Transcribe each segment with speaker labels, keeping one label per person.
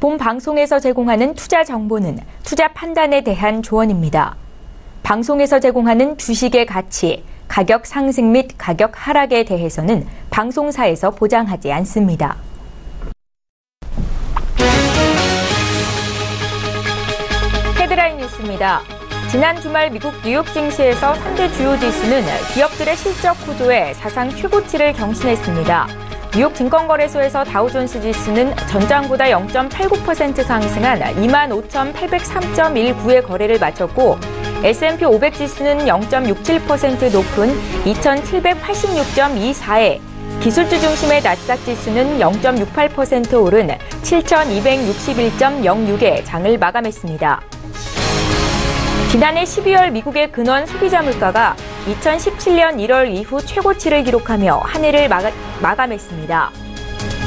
Speaker 1: 본 방송에서 제공하는 투자 정보는 투자 판단에 대한 조언입니다. 방송에서 제공하는 주식의 가치, 가격 상승 및 가격 하락에 대해서는 방송사에서 보장하지 않습니다. 헤드라인 뉴스입니다. 지난 주말 미국 뉴욕 증시에서 3대 주요 지수는 기업들의 실적 호조에 사상 최고치를 경신했습니다. 뉴욕 증권거래소에서 다우존스 지수는 전장보다 0.89% 상승한 25,803.19의 거래를 마쳤고 S&P 500 지수는 0.67% 높은 2,786.24에 기술주 중심의 나스닥 지수는 0.68% 오른 7,261.06에 장을 마감했습니다. 지난해 12월 미국의 근원 소비자 물가가 2017년 1월 이후 최고치를 기록하며 한 해를 마감했습니다.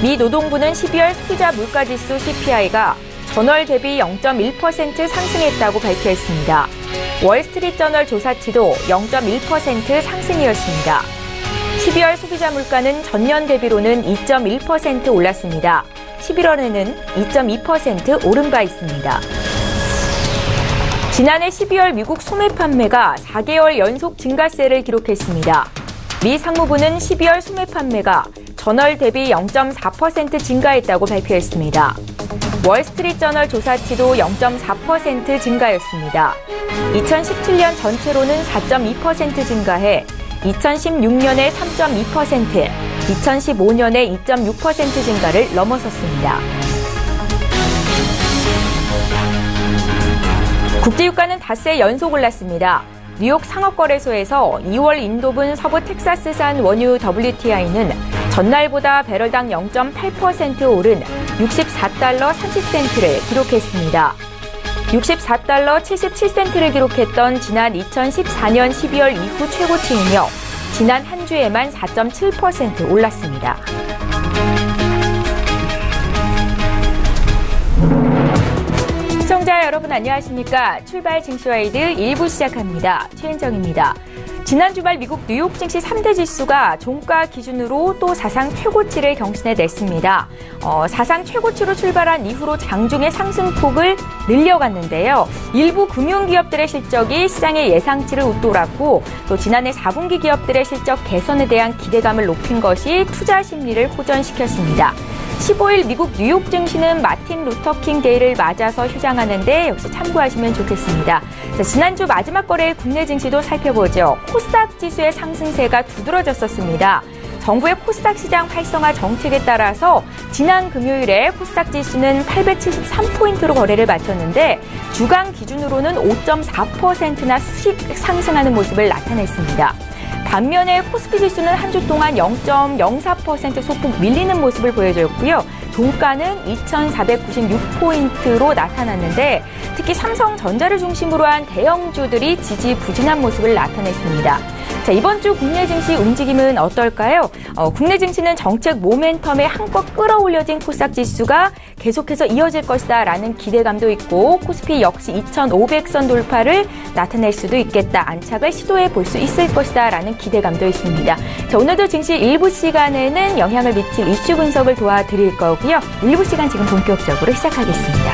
Speaker 1: 미 노동부는 12월 소비자 물가지수 CPI가 전월 대비 0.1% 상승했다고 발표했습니다. 월스트리트저널 조사치도 0.1% 상승이었습니다. 12월 소비자 물가는 전년 대비로는 2.1% 올랐습니다. 11월에는 2.2% 오른 바 있습니다. 지난해 12월 미국 소매 판매가 4개월 연속 증가세를 기록했습니다. 미 상무부는 12월 소매 판매가 전월 대비 0.4% 증가했다고 발표했습니다. 월스트리트저널 조사치도 0.4% 증가였습니다. 2017년 전체로는 4.2% 증가해 2016년에 3.2%, 2015년에 2.6% 증가를 넘어섰습니다. 국제유가는 닷새 연속 올랐습니다. 뉴욕 상업거래소에서 2월 인도분 서부 텍사스산 원유 WTI는 전날보다 배럴당 0.8% 오른 64달러 30센트를 기록했습니다. 64달러 77센트를 기록했던 지난 2014년 12월 이후 최고치이며 지난 한 주에만 4.7% 올랐습니다. 시청자 여러분 안녕하십니까? 출발 증시와이드 1부 시작합니다. 최은정입니다. 지난 주말 미국 뉴욕 증시 3대 지수가 종가 기준으로 또 사상 최고치를 경신해냈습니다. 사상 최고치로 출발한 이후로 장중의 상승폭을 늘려갔는데요. 일부 금융기업들의 실적이 시장의 예상치를 웃돌았고 또 지난해 4분기 기업들의 실적 개선에 대한 기대감을 높인 것이 투자 심리를 호전시켰습니다. 15일 미국 뉴욕 증시는 마틴 루터킹 데이를 맞아서 휴장하는데 역시 참고하시면 좋겠습니다. 자, 지난주 마지막 거래일 국내 증시도 살펴보죠. 코스닥 지수의 상승세가 두드러졌었습니다. 정부의 코스닥 시장 활성화 정책에 따라서 지난 금요일에 코스닥 지수는 873포인트로 거래를 마쳤는데 주간 기준으로는 5.4%나 수직 상승하는 모습을 나타냈습니다. 반면에 코스피 지수는 한 주 동안 0.04% 소폭 밀리는 모습을 보여줬고요. 종가는 2,496포인트로 나타났는데 특히 삼성전자를 중심으로 한 대형주들이 지지부진한 모습을 나타냈습니다. 자, 이번 주 국내 증시 움직임은 어떨까요? 국내 증시는 정책 모멘텀에 한껏 끌어올려진 코스닥 지수가 계속해서 이어질 것이다라는 기대감도 있고 코스피 역시 2,500선 돌파를 나타낼 수도 있겠다. 안착을 시도해 볼 수 있을 것이다라는 기대감도 있습니다. 자, 오늘도 증시 일부 시간에는 영향을 미칠 이슈 분석을 도와드릴 거고요. 일부 시간 지금 본격적으로 시작하겠습니다.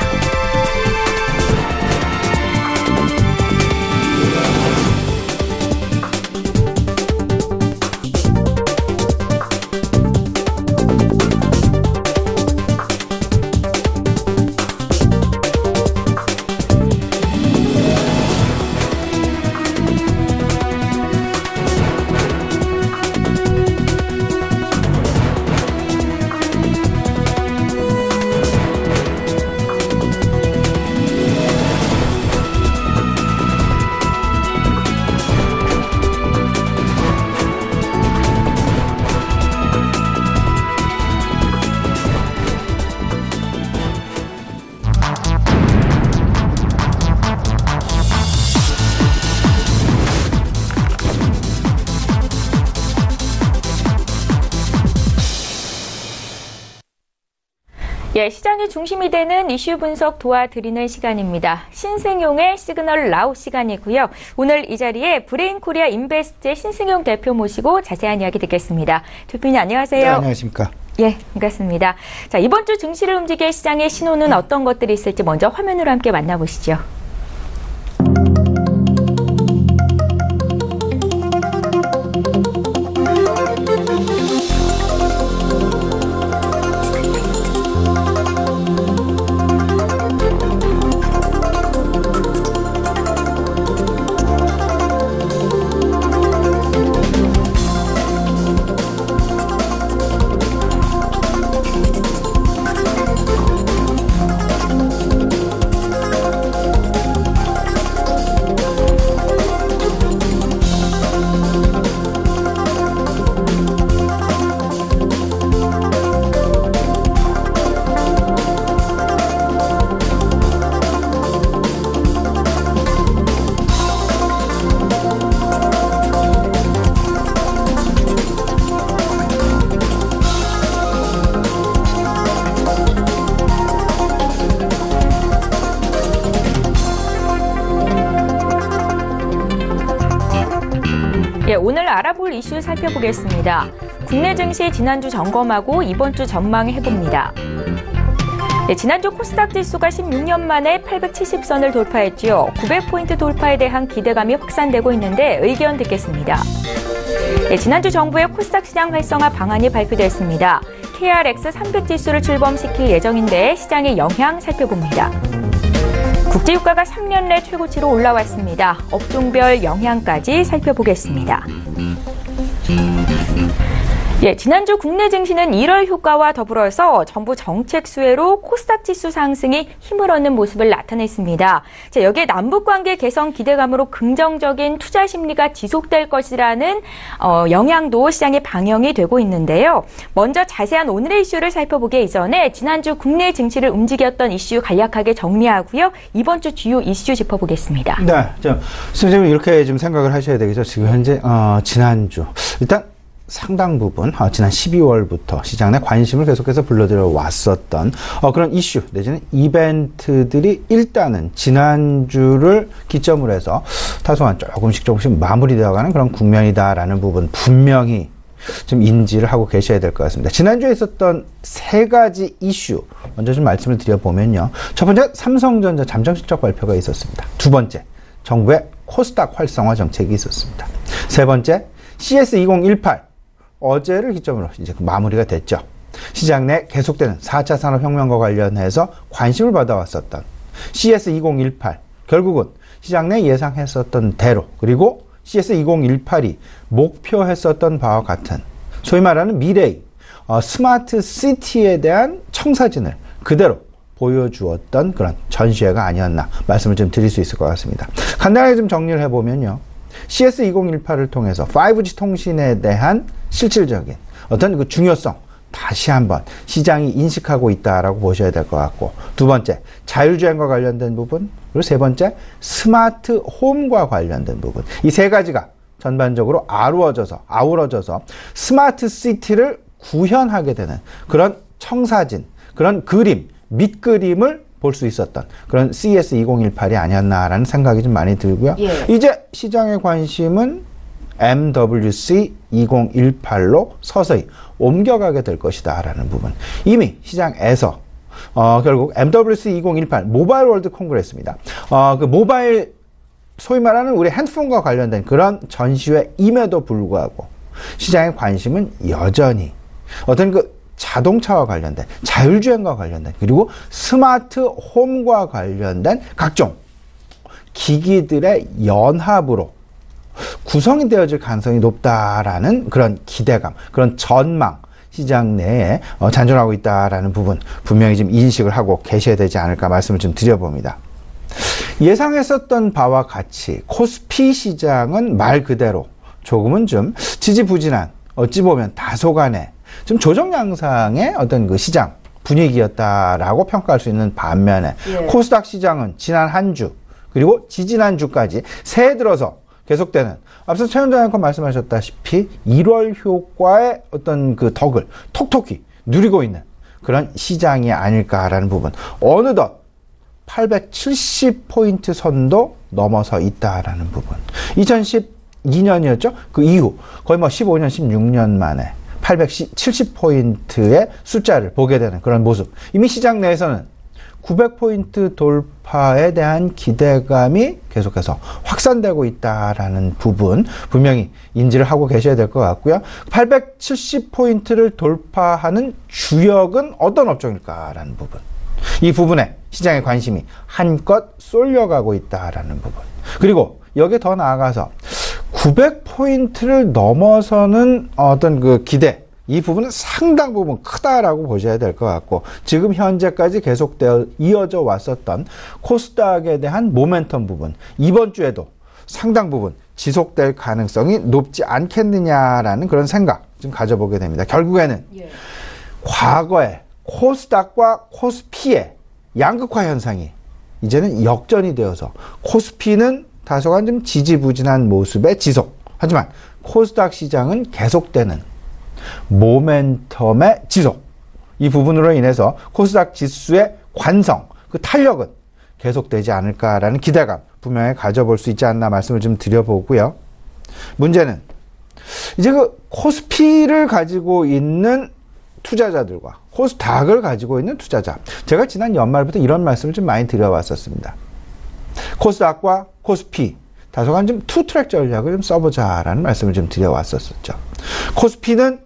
Speaker 1: 예, 시장의 중심이 되는 이슈 분석 도와드리는 시간입니다. 신승용의 시그널 나우 시간이고요. 오늘 이 자리에 브레인코리아 인베스트의 신승용 대표 모시고 자세한 이야기 듣겠습니다. 대표님 안녕하세요.
Speaker 2: 네, 안녕하십니까.
Speaker 1: 예, 반갑습니다. 자, 이번 주 증시를 움직일 시장의 신호는 어떤 것들이 있을지 먼저 화면으로 함께 만나보시죠. 예, 오늘 알아볼 이슈 살펴보겠습니다. 국내 증시 지난주 점검하고 이번 주 전망해봅니다. 네, 지난주 코스닥 지수가 16년 만에 870선을 돌파했지요. 900포인트 돌파에 대한 기대감이 확산되고 있는데 의견 듣겠습니다. 네, 지난주 정부의 코스닥 시장 활성화 방안이 발표됐습니다. KRX 300 지수를 출범시킬 예정인데 시장의 영향 살펴봅니다. 국제유가가 3년 내 최고치로 올라왔습니다. 업종별 영향까지 살펴보겠습니다. 예, 지난주 국내 증시는 1월 효과와 더불어서 정부 정책 수혜로 코스닥 지수 상승이 힘을 얻는 모습을 나타냈습니다. 자, 여기에 남북관계 개선 기대감으로 긍정적인 투자 심리가 지속될 것이라는 영향도 시장에 반영이 되고 있는데요. 먼저 자세한 오늘의 이슈를 살펴보기 이전에 지난주 국내 증시를 움직였던 이슈 간략하게 정리하고요. 이번 주 주요 이슈 짚어보겠습니다.
Speaker 2: 네, 선생님 이렇게 좀 생각을 하셔야 되겠죠. 지금 현재 지난주 일단 상당 부분 지난 12월부터 시장 내 관심을 계속해서 불러들여 왔었던 그런 이슈 내지는 이벤트들이 일단은 지난주를 기점으로 해서 다소한 조금씩 마무리되어가는 그런 국면이다라는 부분 분명히 좀 인지를 하고 계셔야 될 것 같습니다. 지난주에 있었던 세 가지 이슈 먼저 좀 말씀을 드려보면요. 첫 번째, 삼성전자 잠정 실적 발표가 있었습니다. 두 번째, 정부의 코스닥 활성화 정책이 있었습니다. 세 번째, CS2018 어제를 기점으로 이제 마무리가 됐죠. 시장 내 계속되는 4차 산업혁명과 관련해서 관심을 받아왔었던 CS2018 결국은 시장 내 예상했었던 대로 그리고 CS2018이 목표했었던 바와 같은 소위 말하는 미래의 스마트 시티에 대한 청사진을 그대로 보여주었던 그런 전시회가 아니었나 말씀을 좀 드릴 수 있을 것 같습니다. 간단하게 좀 정리를 해보면요. CS2018을 통해서 5G 통신에 대한 실질적인 어떤 그 중요성 다시 한번 시장이 인식하고 있다라고 보셔야 될 것 같고, 두 번째 자율주행과 관련된 부분, 그리고 세 번째 스마트 홈과 관련된 부분, 이 세 가지가 전반적으로 아우러져서 스마트 시티를 구현하게 되는 그런 청사진, 그런 그림, 밑그림을 볼 수 있었던 그런 CS2018이 아니었나라는 생각이 좀 많이 들고요. 예. 이제 시장의 관심은 MWC2018로 서서히 옮겨가게 될 것이다 라는 부분. 이미 시장에서 결국 MWC2018 모바일 월드 콩그레스입니다. 그 모바일 소위 말하는 우리 핸드폰과 관련된 그런 전시회임에도 불구하고 시장의 관심은 여전히 어떤 그 자동차와 관련된, 자율주행과 관련된, 그리고 스마트 홈과 관련된 각종 기기들의 연합으로 구성이 되어질 가능성이 높다라는 그런 기대감, 그런 전망, 시장 내에 잔존하고 있다라는 부분 분명히 좀 인식을 하고 계셔야 되지 않을까 말씀을 좀 드려봅니다. 예상했었던 바와 같이 코스피 시장은 말 그대로 조금은 좀 지지부진한, 어찌 보면 다소간의 좀 조정 양상의 어떤 그 시장 분위기였다라고 평가할 수 있는 반면에, 예. 코스닥 시장은 지난 한 주 그리고 지지난 주까지 새해 들어서 계속되는, 앞서 최 원장님 말씀하셨다시피 1월 효과의 어떤 그 덕을 톡톡히 누리고 있는 그런 시장이 아닐까라는 부분, 어느덧 870포인트 선도 넘어서 있다라는 부분. 2012년이었죠? 그 이후 거의 뭐 15년, 16년 만에 870포인트의 숫자를 보게 되는 그런 모습. 이미 시장 내에서는 900포인트 돌파에 대한 기대감이 계속해서 확산되고 있다라는 부분 분명히 인지를 하고 계셔야 될 것 같고요. 870포인트를 돌파하는 주역은 어떤 업종일까라는 부분. 이 부분에 시장의 관심이 한껏 쏠려가고 있다라는 부분. 그리고 여기에 더 나아가서 900포인트를 넘어서는 어떤 그 기대, 이 부분은 상당 부분 크다라고 보셔야 될 것 같고, 지금 현재까지 계속되어 이어져 왔었던 코스닥에 대한 모멘텀 부분, 이번 주에도 상당 부분 지속될 가능성이 높지 않겠느냐라는 그런 생각 좀 가져보게 됩니다. 결국에는 과거에 코스닥과 코스피의 양극화 현상이 이제는 역전이 되어서 코스피는 다소간 좀 지지부진한 모습의 지속, 하지만 코스닥 시장은 계속되는 모멘텀의 지속, 이 부분으로 인해서 코스닥 지수의 관성, 그 탄력은 계속되지 않을까라는 기대감 분명히 가져볼 수 있지 않나 말씀을 좀 드려보고요. 문제는 이제 그 코스피를 가지고 있는 투자자들과 코스닥을 가지고 있는 투자자, 제가 지난 연말부터 이런 말씀을 좀 많이 드려왔었습니다. 코스닥과 코스피 다소간 좀 투트랙 전략을 좀 써보자라는 말씀을 좀 드려왔었죠. 코스피는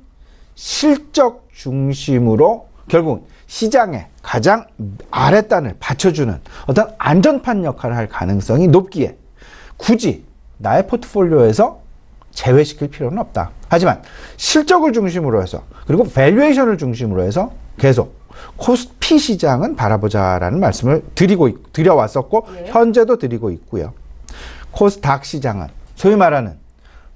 Speaker 2: 실적 중심으로 결국 시장의 가장 아랫단을 받쳐주는 어떤 안전판 역할을 할 가능성이 높기에 굳이 나의 포트폴리오에서 제외시킬 필요는 없다. 하지만 실적을 중심으로 해서 그리고 밸류에이션을 중심으로 해서 계속 코스피 시장은 바라보자라는 말씀을 드려왔었고 현재도 드리고 있고요. 코스닥 시장은 소위 말하는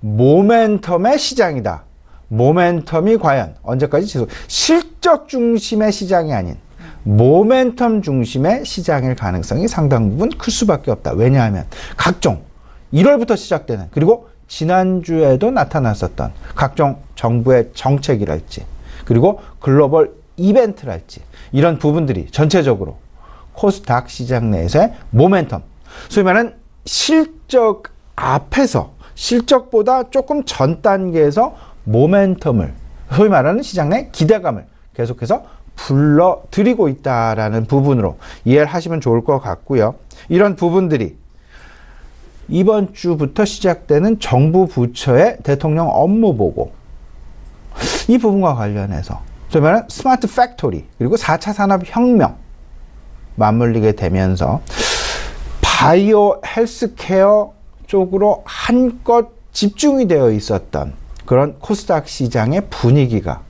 Speaker 2: 모멘텀의 시장이다. 모멘텀이 과연 언제까지 지속, 실적 중심의 시장이 아닌 모멘텀 중심의 시장일 가능성이 상당 부분 클 수밖에 없다. 왜냐하면 각종 1월부터 시작되는, 그리고 지난주에도 나타났었던 각종 정부의 정책이랄지 그리고 글로벌 이벤트랄지 이런 부분들이 전체적으로 코스닥 시장 내에서의 모멘텀, 소위 말하는 실적 앞에서 실적보다 조금 전 단계에서 모멘텀을, 소위 말하는 시장 내 기대감을 계속해서 불러들이고 있다라는 부분으로 이해를 하시면 좋을 것 같고요. 이런 부분들이 이번 주부터 시작되는 정부 부처의 대통령 업무 보고, 이 부분과 관련해서 소위 말하는 스마트 팩토리 그리고 4차 산업혁명 맞물리게 되면서 바이오 헬스케어 쪽으로 한껏 집중이 되어 있었던 그런 코스닥 시장의 분위기가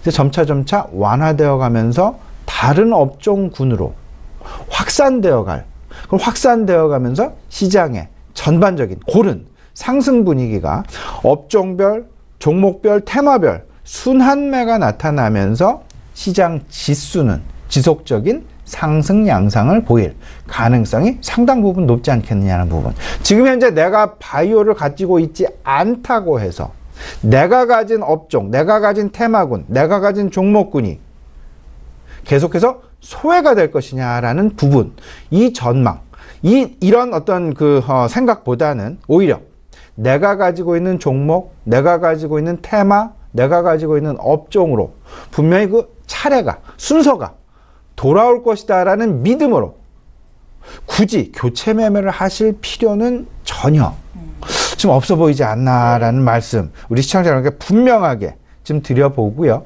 Speaker 2: 이제 점차 완화되어 가면서 다른 업종군으로 확산되어 가면서 시장의 전반적인 고른 상승 분위기가 업종별, 종목별, 테마별 순환매가 나타나면서 시장 지수는 지속적인 상승 양상을 보일 가능성이 상당 부분 높지 않겠느냐는 부분. 지금 현재 내가 바이오를 가지고 있지 않다고 해서 내가 가진 업종, 내가 가진 테마군, 내가 가진 종목군이 계속해서 소외가 될 것이냐라는 부분, 이 전망, 이런 어떤 생각보다는 오히려 내가 가지고 있는 종목, 내가 가지고 있는 테마, 내가 가지고 있는 업종으로 분명히 그 차례가, 순서가 돌아올 것이다라는 믿음으로 굳이 교체 매매를 하실 필요는 전혀 좀 없어 보이지 않나라는 말씀, 우리 시청자 여러분께 분명하게 좀 드려보고요.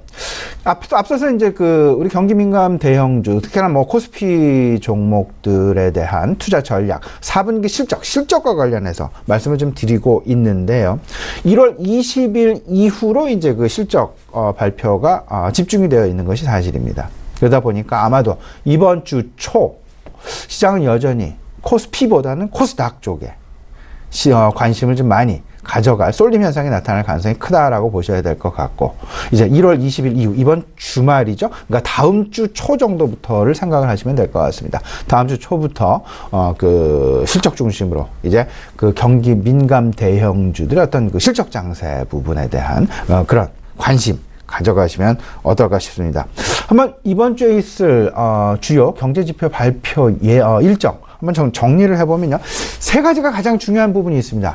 Speaker 2: 앞서서 이제 우리 경기 민감 대형주, 특히나 코스피 종목들에 대한 투자 전략, 4분기 실적과 관련해서 말씀을 좀 드리고 있는데요. 1월 20일 이후로 이제 그 실적 발표가 집중이 되어 있는 것이 사실입니다. 그러다 보니까 아마도 이번 주 초 시장은 여전히 코스피보다는 코스닥 쪽에 관심을 좀 많이 가져갈 쏠림 현상이 나타날 가능성이 크다라고 보셔야 될 것 같고, 이제 1월 20일 이후 이번 주말이죠. 그러니까 다음 주 초 정도부터를 생각을 하시면 될 것 같습니다. 다음 주 초부터 실적 중심으로 이제 그 경기 민감 대형주들의 어떤 그 실적 장세 부분에 대한 그런 관심 가져가시면 어떨까 싶습니다. 한번 이번 주에 있을 주요 경제지표 발표 일정 한번 정리를 해보면요. 세 가지가 가장 중요한 부분이 있습니다.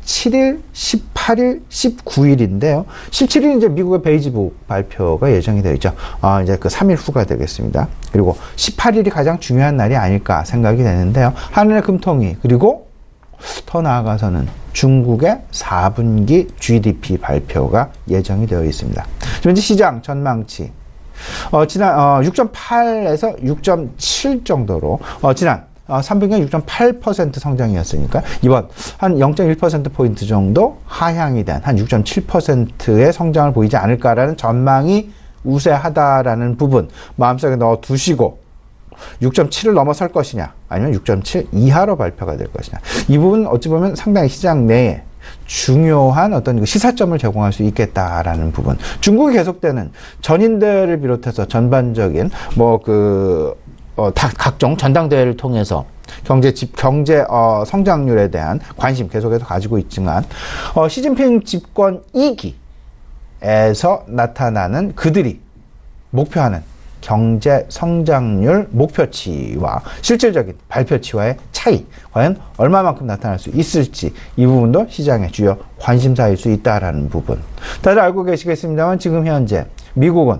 Speaker 2: 17일, 18일, 19일인데요. 17일 이제 미국의 베이지북 발표가 예정이 되어 있죠. 이제 그 3일 후가 되겠습니다. 그리고 18일이 가장 중요한 날이 아닐까 생각이 되는데요. 한은의 금통위, 그리고 더 나아가서는 중국의 4분기 GDP 발표가 예정이 되어 있습니다. 현재 시장 전망치 지난 6.8에서 6.7 정도로 지난 3분기 6.8% 성장이었으니까 이번 한 0.1%포인트 정도 하향이 된 한 6.7%의 성장을 보이지 않을까라는 전망이 우세하다라는 부분 마음속에 넣어두시고 6.7을 넘어설 것이냐 아니면 6.7 이하로 발표가 될 것이냐, 이 부분 어찌 보면 상당히 시장 내에 중요한 어떤 시사점을 제공할 수 있겠다라는 부분. 중국이 계속되는 전인대를 비롯해서 전반적인 각종 전당대회를 통해서 경제 성장률에 대한 관심 계속해서 가지고 있지만 시진핑 집권 2기에서 나타나는 그들이 목표하는 경제 성장률 목표치와 실질적인 발표치와의 차이, 과연 얼마만큼 나타날 수 있을지, 이 부분도 시장의 주요 관심사일 수 있다라는 부분. 다들 알고 계시겠습니다만 지금 현재 미국은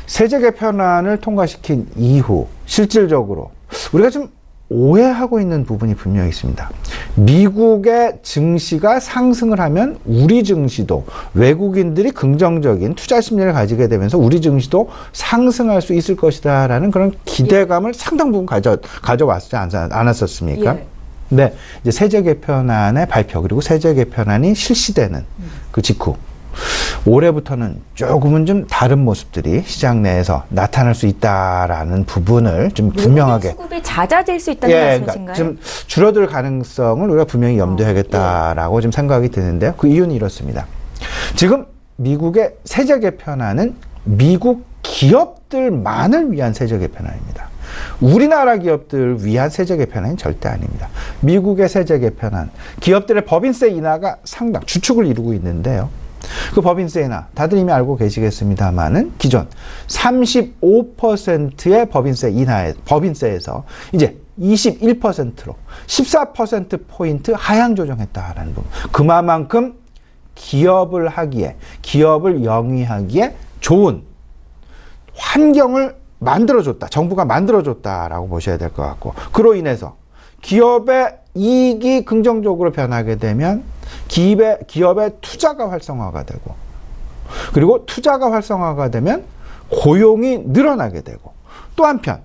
Speaker 2: 세제 개편안을 통과시킨 이후 실질적으로 우리가 좀 오해하고 있는 부분이 분명히 있습니다. 미국의 증시가 상승을 하면 우리 증시도, 외국인들이 긍정적인 투자 심리를 가지게 되면서 우리 증시도 상승할 수 있을 것이다 라는 그런 기대감을 상당 부분 가져왔지 않았었습니까?
Speaker 1: 예.
Speaker 2: 네, 이제 세제 개편안의 발표, 그리고 세제 개편안이 실시되는 그 직후 올해부터는 조금은 좀 다른 모습들이 시장 내에서 나타날 수 있다라는 부분을 좀 분명하게,
Speaker 1: 수급이 잦아질 수 있다는 말씀이신가요?
Speaker 2: 그러니까 좀 줄어들 가능성을 우리가 분명히 염두해야겠다라고 좀 생각이 드는데요. 그 이유는 이렇습니다. 지금 미국의 세제 개편안은 미국 기업들만을 위한 세제 개편안입니다. 우리나라 기업들 위한 세제 개편안은 절대 아닙니다. 미국의 세제 개편안, 기업들의 법인세 인하가 상당 주축을 이루고 있는데요. 그 법인세 인하 다들 이미 알고 계시겠습니다만은 기존 35%의 법인세에서 이제 21%로 14%포인트 하향 조정했다라는 부분. 그만큼 기업을 영위하기에 좋은 환경을 만들어줬다. 정부가 만들어줬다라고 보셔야 될 것 같고, 그로 인해서 기업의 이익이 긍정적으로 변하게 되면 기업의 투자가 활성화가 되고, 그리고 투자가 활성화가 되면 고용이 늘어나게 되고, 또 한편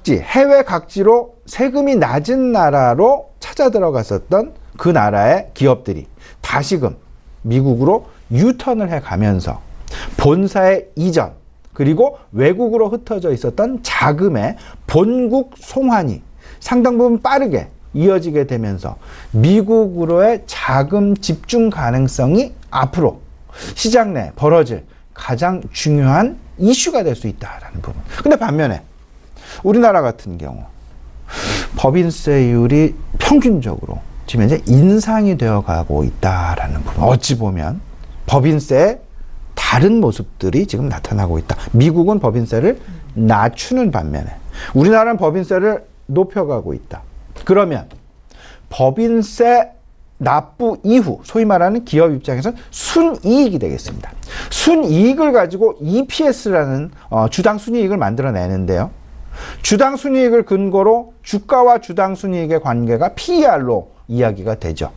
Speaker 2: 해외 각지로 세금이 낮은 나라로 찾아 들어갔었던 그 나라의 기업들이 다시금 미국으로 유턴을 해가면서 본사의 이전, 그리고 외국으로 흩어져 있었던 자금의 본국 송환이 상당 부분 빠르게 이어지게 되면서 미국으로의 자금 집중 가능성이 앞으로 시장 내에 벌어질 가장 중요한 이슈가 될 수 있다라는 부분. 근데 반면에 우리나라 같은 경우 법인세율이 평균적으로 지금 현재 인상이 되어 가고 있다라는 부분. 어찌 보면 법인세의 다른 모습들이 지금 나타나고 있다. 미국은 법인세를 낮추는 반면에 우리나라는 법인세를 높여가고 있다. 그러면 법인세 납부 이후 소위 말하는 기업 입장에서는 순이익이 되겠습니다. 순이익을 가지고 EPS라는 주당 순이익을 만들어내는데요. 주당 순이익을 근거로 주가와 주당 순이익의 관계가 PER로 이야기가 되죠.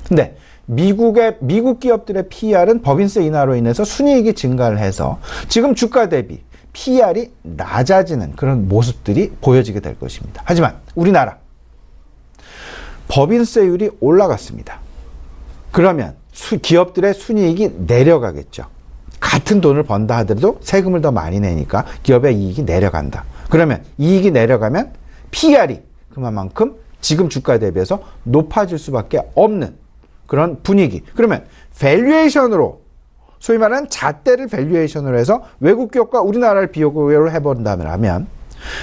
Speaker 2: 근데 미국 기업들의 PER은 법인세 인하로 인해서 순이익이 증가를 해서 지금 주가 대비 PER이 낮아지는 그런 모습들이 보여지게 될 것입니다. 하지만 우리나라 법인세율이 올라갔습니다. 그러면 기업들의 순이익이 내려가겠죠. 같은 돈을 번다 하더라도 세금을 더 많이 내니까 기업의 이익이 내려간다. 그러면 이익이 내려가면 PER이 그만큼 지금 주가 대비해서 높아질 수밖에 없는 그런 분위기. 그러면 밸류에이션으로, 소위 말하는 잣대를 밸류에이션으로 해서 외국 기업과 우리나라를 비교를 해본다면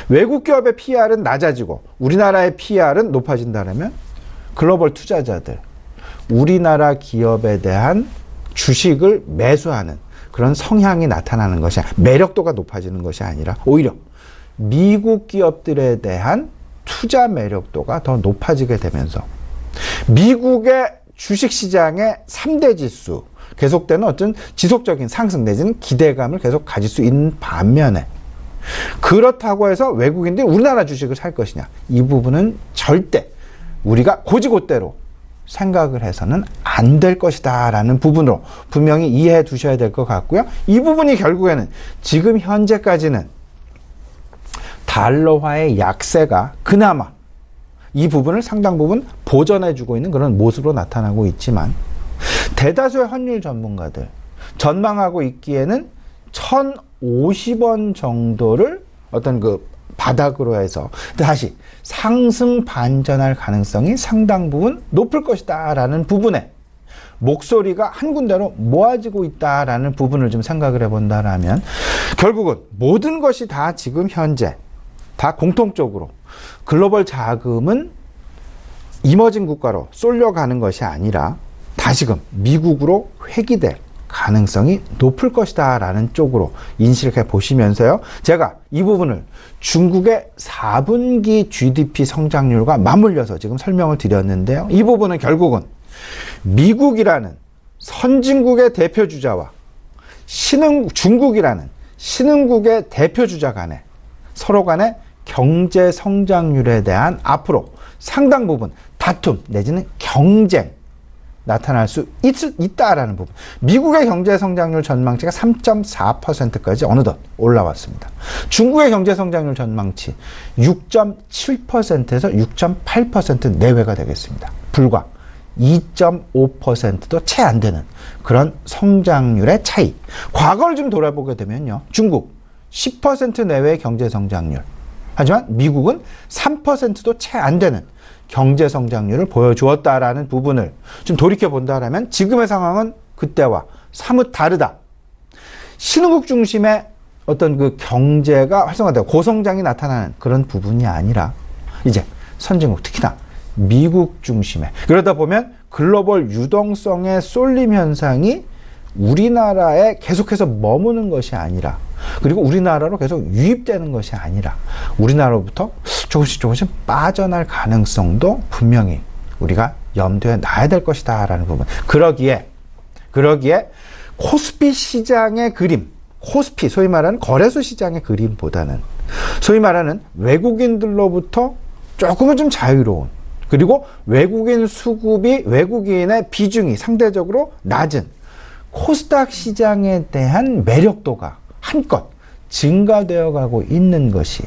Speaker 2: 외국 기업의 PER은 낮아지고 우리나라의 PER은 높아진다면 글로벌 투자자들, 우리나라 기업에 대한 주식을 매수하는 그런 성향이 나타나는 것이, 매력도가 높아지는 것이 아니라 오히려 미국 기업들에 대한 투자 매력도가 더 높아지게 되면서 미국의 주식시장의 3대 지수, 계속되는 어떤 지속적인 상승 내지는 기대감을 계속 가질 수 있는 반면에, 그렇다고 해서 외국인들이 우리나라 주식을 살 것이냐, 이 부분은 절대 우리가 고지고대로 생각을 해서는 안 될 것이다 라는 부분으로 분명히 이해해 두셔야 될 것 같고요. 이 부분이 결국에는 지금 현재까지는 달러화의 약세가 그나마 이 부분을 상당 부분 보전해 주고 있는 그런 모습으로 나타나고 있지만, 대다수의 환율 전문가들 전망하고 있기에는 1,050원 정도를 어떤 그 바닥으로 해서 다시 상승 반전할 가능성이 상당 부분 높을 것이다 라는 부분에 목소리가 한 군데로 모아지고 있다라는 부분을 좀 생각을 해본다라면, 결국은 모든 것이 다 지금 현재 다 공통적으로 글로벌 자금은 이머징 국가로 쏠려가는 것이 아니라 다시금 미국으로 회귀될 가능성이 높을 것이다 라는 쪽으로 인식을 해보시면서요, 제가 이 부분을 중국의 4분기 GDP 성장률과 맞물려서 지금 설명을 드렸는데요, 이 부분은 결국은 미국이라는 선진국의 대표주자와 중국이라는 신흥국의 대표주자 간에 서로 간의 경제 성장률에 대한 앞으로 상당 부분 다툼 내지는 경쟁 나타날 수 있다라는 부분. 미국의 경제 성장률 전망치가 3.4%까지 어느덧 올라왔습니다. 중국의 경제 성장률 전망치 6.7%에서 6.8% 내외가 되겠습니다. 불과 2.5%도 채 안 되는 그런 성장률의 차이. 과거를 좀 돌아보게 되면요, 중국 10% 내외의 경제 성장률, 하지만 미국은 3%도 채 안 되는 경제 성장률을 보여주었다라는 부분을 좀 돌이켜 본다라면 지금의 상황은 그때와 사뭇 다르다. 신흥국 중심의 어떤 그 경제가 활성화되고 고성장이 나타나는 그런 부분이 아니라 이제 선진국, 특히나 미국 중심의, 그러다 보면 글로벌 유동성의 쏠림 현상이 우리나라에 계속해서 머무는 것이 아니라, 그리고 우리나라로 계속 유입되는 것이 아니라 우리나라로부터 조금씩 빠져날 가능성도 분명히 우리가 염두에 놔야 될 것이다 라는 부분. 그러기에 코스피 시장의 그림, 코스피 소위 말하는 거래소 시장의 그림보다는 소위 말하는 외국인들로부터 조금은 좀 자유로운, 그리고 외국인 수급이, 외국인의 비중이 상대적으로 낮은 코스닥 시장에 대한 매력도가 한껏 증가되어 가고 있는 것이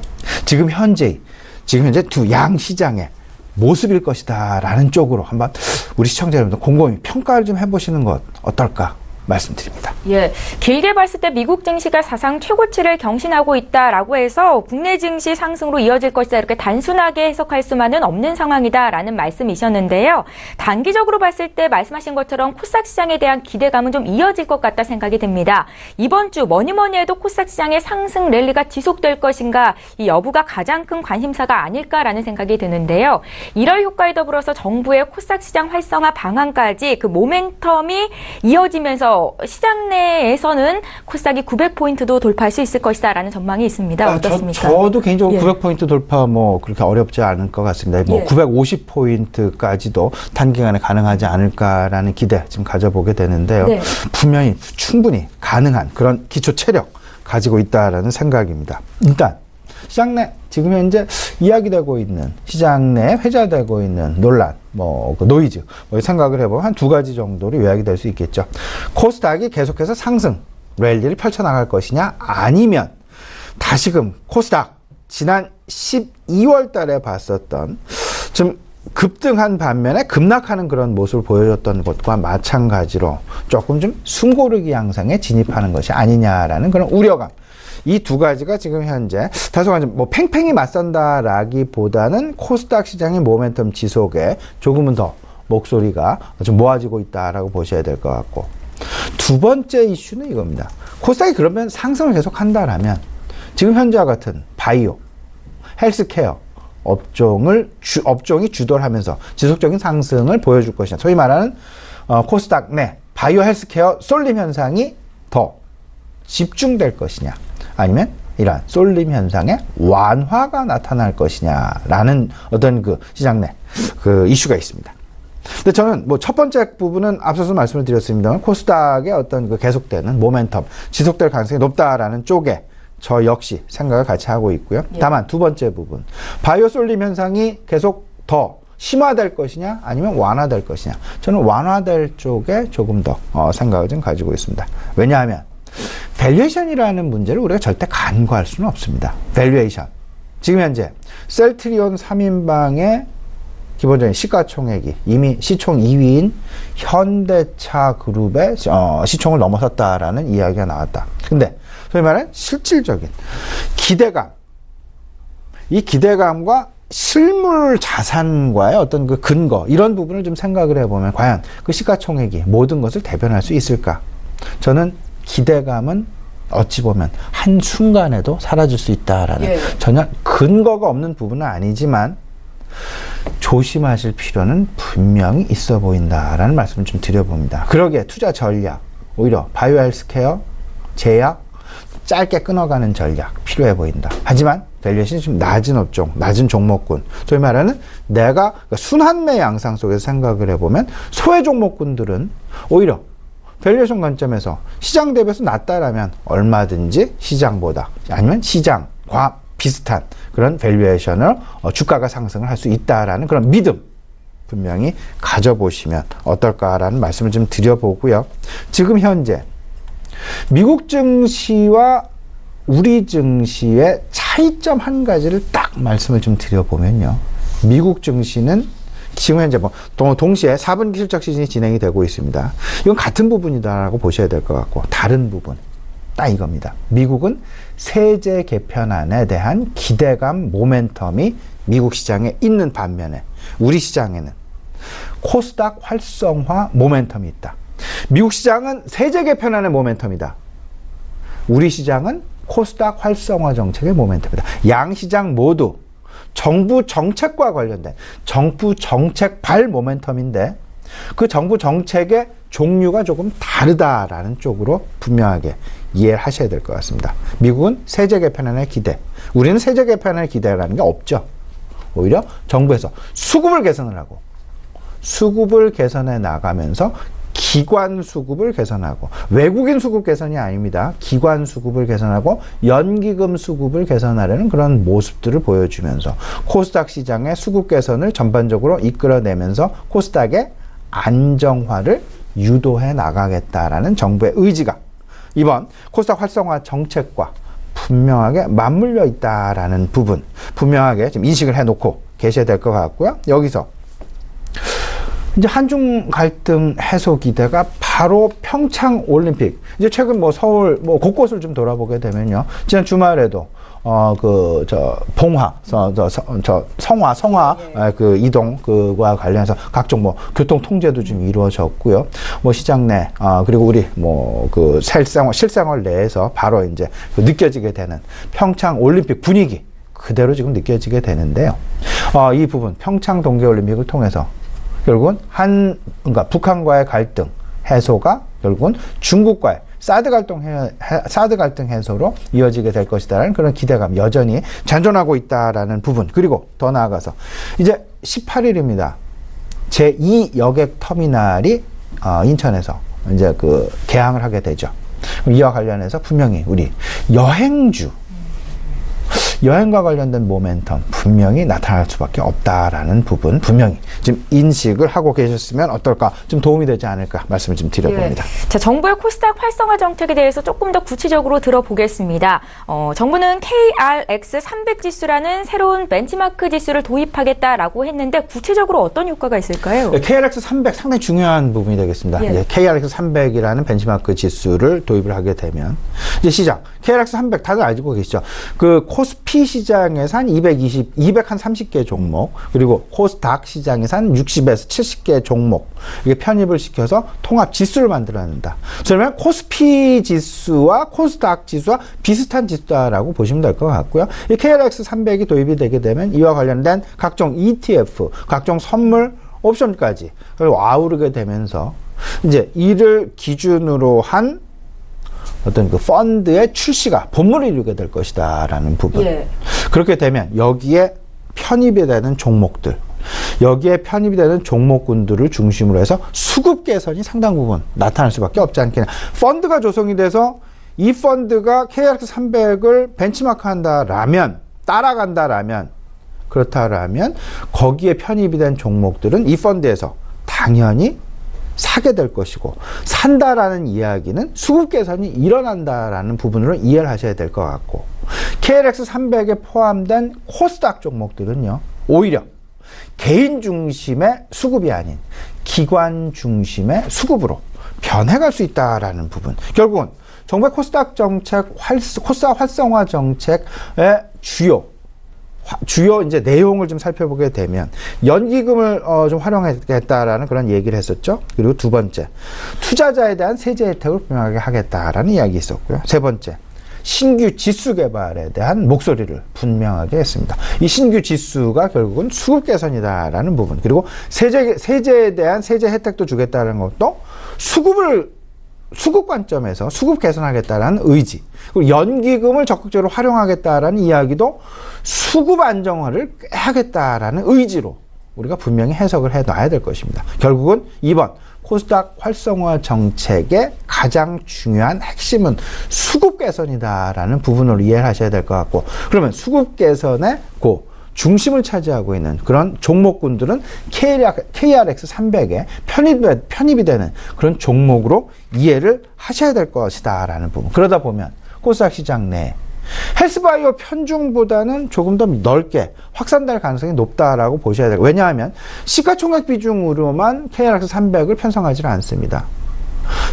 Speaker 2: 지금 현재 두 양 시장의 모습일 것이다 라는 쪽으로 한번 우리 시청자 여러분들 곰곰이 평가를 좀 해보시는 것 어떨까 말씀드립니다.
Speaker 1: 예, 길게 봤을 때 미국 증시가 사상 최고치를 경신하고 있다라고 해서 국내 증시 상승으로 이어질 것이다, 이렇게 단순하게 해석할 수만은 없는 상황이다라는 말씀이셨는데요. 단기적으로 봤을 때 말씀하신 것처럼 코스닥 시장에 대한 기대감은 좀 이어질 것 같다 생각이 듭니다. 이번 주 뭐니뭐니 해도 코스닥 시장의 상승 랠리가 지속될 것인가, 이 여부가 가장 큰 관심사가 아닐까라는 생각이 드는데요. 1월 효과에 더불어서 정부의 코스닥 시장 활성화 방안까지 그 모멘텀이 이어지면서 시장 내에서는 코스닥이 900포인트도 돌파할 수 있을 것이다라는 전망이 있습니다. 어떻습니까?
Speaker 2: 저도 개인적으로 900포인트 돌파 그렇게 어렵지 않을 것 같습니다. 950포인트까지도 단기간에 가능하지 않을까라는 기대 지금 가져보게 되는데요. 네. 분명히 충분히 가능한 그런 기초 체력 가지고 있다라는 생각입니다. 일단 시장 내 지금 현재 이야기되고 있는, 시장 내 회자되고 있는 논란, 그 노이즈, 생각을 해보면 한 두 가지 정도로 요약이 될 수 있겠죠. 코스닥이 계속해서 상승 랠리를 펼쳐나갈 것이냐, 아니면 다시금 코스닥 지난 12월 달에 봤었던 좀 급등한 반면에 급락하는 그런 모습을 보여줬던 것과 마찬가지로 조금 좀 숨고르기 양상에 진입하는 것이 아니냐라는 그런 우려감. 이 두 가지가 지금 현재 다소간 팽팽히 맞선다라기보다는 코스닥 시장의 모멘텀 지속에 조금은 더 목소리가 좀 모아지고 있다라고 보셔야 될 것 같고, 두 번째 이슈는 이겁니다. 코스닥이 그러면 상승을 계속한다라면 지금 현재와 같은 바이오, 헬스케어 업종이 주도를 하면서 지속적인 상승을 보여줄 것이냐, 소위 말하는 코스닥 내 바이오 헬스케어 쏠림 현상이 더 집중될 것이냐, 아니면 이러한 쏠림 현상의 완화가 나타날 것이냐라는 어떤 그 시장 내 그 이슈가 있습니다. 근데 저는 뭐 첫 번째 부분은 앞서서 말씀을 드렸습니다만 코스닥의 어떤 그 계속되는 모멘텀, 지속될 가능성이 높다라는 쪽에 저 역시 생각을 같이 하고 있고요.
Speaker 1: 예.
Speaker 2: 다만 두 번째 부분, 바이오 솔림 현상이 계속 더 심화될 것이냐 아니면 완화될 것이냐, 저는 완화될 쪽에 조금 더 생각을 좀 가지고 있습니다. 왜냐하면 밸류에이션이라는 문제를 우리가 절대 간과할 수는 없습니다. 밸류에이션, 지금 현재 셀트리온 3인방의 기본적인 시가총액이 이미 시총 2위인 현대차 그룹의 시총을 넘어섰다라는 이야기가 나왔다. 근데 소위 말하는 실질적인 기대감, 이 기대감과 실물 자산과의 어떤 그 근거, 이런 부분을 좀 생각을 해보면 과연 그 시가총액이 모든 것을 대변할 수 있을까? 저는 기대감은 어찌 보면 한순간에도 사라질 수 있다라는, 전혀 근거가 없는 부분은 아니지만 조심하실 필요는 분명히 있어 보인다라는 말씀을 좀 드려봅니다. 그러기에 투자 전략, 오히려 바이오 헬스케어, 제약, 짧게 끊어가는 전략 필요해 보인다. 하지만 밸류에이션이 좀 낮은 업종, 낮은 종목군, 소위 말하는 내가 순환매 양상 속에서 생각을 해보면 소외 종목군들은 오히려 밸류에이션 관점에서 시장 대비해서 낮다라면 얼마든지 시장보다, 아니면 시장과 비슷한 그런 밸류에이션을 주가가 상승을 할 수 있다라는 그런 믿음 분명히 가져보시면 어떨까라는 말씀을 좀 드려보고요. 지금 현재 미국 증시와 우리 증시의 차이점 한 가지를 딱 말씀을 좀 드려보면요. 미국 증시는 지금 현재 동시에 4분기 실적 시즌이 진행이 되고 있습니다. 이건 같은 부분이다라고 보셔야 될 것 같고, 다른 부분 딱 이겁니다. 미국은 세제 개편안에 대한 기대감, 모멘텀이 미국 시장에 있는 반면에 우리 시장에는 코스닥 활성화 모멘텀이 있다. 미국 시장은 세제 개편안의 모멘텀이다. 우리 시장은 코스닥 활성화 정책의 모멘텀이다. 양 시장 모두 정부 정책과 관련된 정부 정책발 모멘텀인데 그 정부 정책의 종류가 조금 다르다라는 쪽으로 분명하게 이해를 하셔야 될 것 같습니다. 미국은 세제 개편안의 기대, 우리는 세제 개편안의 기대라는 게 없죠. 오히려 정부에서 수급을 개선을 하고, 수급을 개선해 나가면서 기관 수급을 개선하고, 외국인 수급 개선이 아닙니다. 기관 수급을 개선하고 연기금 수급을 개선하려는 그런 모습들을 보여주면서 코스닥 시장의 수급 개선을 전반적으로 이끌어내면서 코스닥의 안정화를 유도해 나가겠다라는 정부의 의지가 이번 코스닥 활성화 정책과 분명하게 맞물려 있다라는 부분 분명하게 지금 인식을 해놓고 계셔야 될 것 같고요. 여기서 이제 한중 갈등 해소 기대가 바로 평창 올림픽, 이제 최근 서울 곳곳을 좀 돌아보게 되면요, 지난 주말에도 봉화, 성화 그 이동 그와 관련해서 각종 교통 통제도 좀 이루어졌고요. 시장 내 그리고 우리 그 실생활 내에서 바로 이제 느껴지게 되는 평창 올림픽 분위기 그대로 지금 느껴지게 되는데요. 이 부분 평창 동계올림픽을 통해서 결국은 그러니까 북한과의 갈등 해소가 결국은 중국과의 사드 갈등 해소로 이어지게 될 것이다라는 그런 기대감 여전히 잔존하고 있다라는 부분. 그리고 더 나아가서 이제 18일입니다. 제2 여객 터미널이 인천에서 이제 개항을 하게 되죠. 이와 관련해서 분명히 우리 여행과 관련된 모멘텀 분명히 나타날 수밖에 없다라는 부분 분명히 지금 인식을 하고 계셨으면 어떨까, 좀 도움이 되지 않을까 말씀을 좀 드려봅니다.
Speaker 1: 자, 정부의 코스닥 활성화 정책에 대해서 조금 더 구체적으로 들어보겠습니다. 정부는 KRX300 지수라는 새로운 벤치마크 지수를 도입하겠다라고 했는데 구체적으로 어떤 효과가 있을까요?
Speaker 2: KRX300 상당히 중요한 부분이 되겠습니다.
Speaker 1: 예.
Speaker 2: KRX300이라는 벤치마크 지수를 도입을 하게 되면 이제 시장 KRX300 다들 알고 계시죠? 그 코스피 시장에서 한 230개 종목, 그리고 코스닥 시장에서 한 60에서 70개 종목, 이게 편입을 시켜서 통합 지수를 만들어낸다. 그러면 코스피 지수와 코스닥 지수와 비슷한 지수다라고 보시면 될 것 같고요. 이 KRX300이 도입이 되게 되면 이와 관련된 각종 ETF, 각종 선물, 옵션까지 아우르게 되면서 이제 이를 기준으로 한 어떤 그 펀드의 출시가 본물을 이루게 될 것이다라는 부분. 그렇게 되면 여기에 편입이 되는 종목들, 여기에 편입이 되는 종목군들을 중심으로 해서 수급 개선이 상당 부분 나타날 수밖에 없지 않겠냐. 펀드가 조성이 돼서 이 펀드가 KRX 300을 벤치마크한다라면, 따라간다라면, 그렇다라면 거기에 편입이 된 종목들은 이 펀드에서 당연히 사게 될 것이고, 산다라는 이야기는 수급 개선이 일어난다라는 부분으로 이해를 하셔야 될 것 같고, KRX 300에 포함된 코스닥 종목들은요, 오히려 개인 중심의 수급이 아닌 기관 중심의 수급으로 변해갈 수 있다라는 부분. 결국은 정부의 코스닥 정책, 코스닥 활성화 정책의 주요 이제 내용을 좀 살펴보게 되면 연기금을 좀 활용하겠다라는 그런 얘기를 했었죠. 그리고 두 번째, 투자자에 대한 세제 혜택을 분명하게 하겠다라는 이야기 있었고요. 세 번째, 신규 지수 개발에 대한 목소리를 분명하게 했습니다. 이 신규 지수가 결국은 수급 개선이다라는 부분, 그리고 세제에 대한 세제 혜택도 주겠다는 것도 수급 관점에서 수급 개선하겠다라는 의지, 그리고 연기금을 적극적으로 활용하겠다라는 이야기도 수급 안정화를 하겠다라는 의지로 우리가 분명히 해석을 해놔야 될 것입니다. 결국은 이번 코스닥 활성화 정책의 가장 중요한 핵심은 수급 개선이다라는 부분으로 이해를 하셔야 될 것 같고, 그러면 수급 개선의 중심을 차지하고 있는 그런 종목군들은 KRX 300에 편입이 되는 그런 종목으로 이해를 하셔야 될 것이다 라는 부분. 그러다 보면 코스닥 시장 내 헬스바이오 편중보다는 조금 더 넓게 확산될 가능성이 높다라고 보셔야 되고, 왜냐하면 시가총액 비중으로만 KRX 300을 편성하지는 않습니다.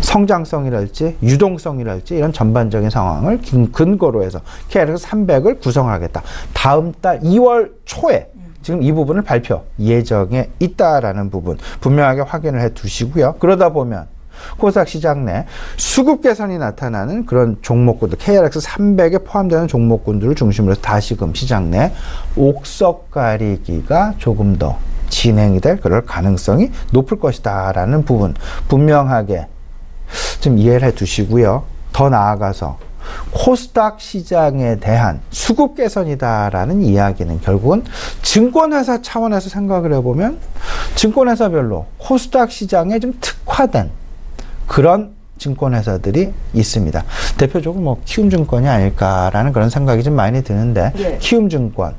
Speaker 2: 성장성이랄지 유동성이랄지 이런 전반적인 상황을 근거로 해서 KRX 300을 구성하겠다. 다음 달 2월 초에 지금 이 부분을 발표 예정에 있다라는 부분 분명하게 확인을 해 두시고요. 그러다 보면 코스닥 시장 내 수급 개선이 나타나는 그런 종목군들, KRX 300에 포함되는 종목군들을 중심으로 해서 다시금 시장 내 옥석 가리기가 조금 더 진행이 될 그럴 가능성이 높을 것이다 라는 부분 분명하게 좀 이해를 해 두시고요. 더 나아가서 코스닥 시장에 대한 수급 개선이다라는 이야기는 결국은 증권회사 차원에서 생각을 해보면 증권회사별로 코스닥 시장에 좀 특화된 그런 증권회사들이 있습니다. 대표적으로 키움증권이 아닐까라는 그런 생각이 좀 많이 드는데, 예. 키움증권,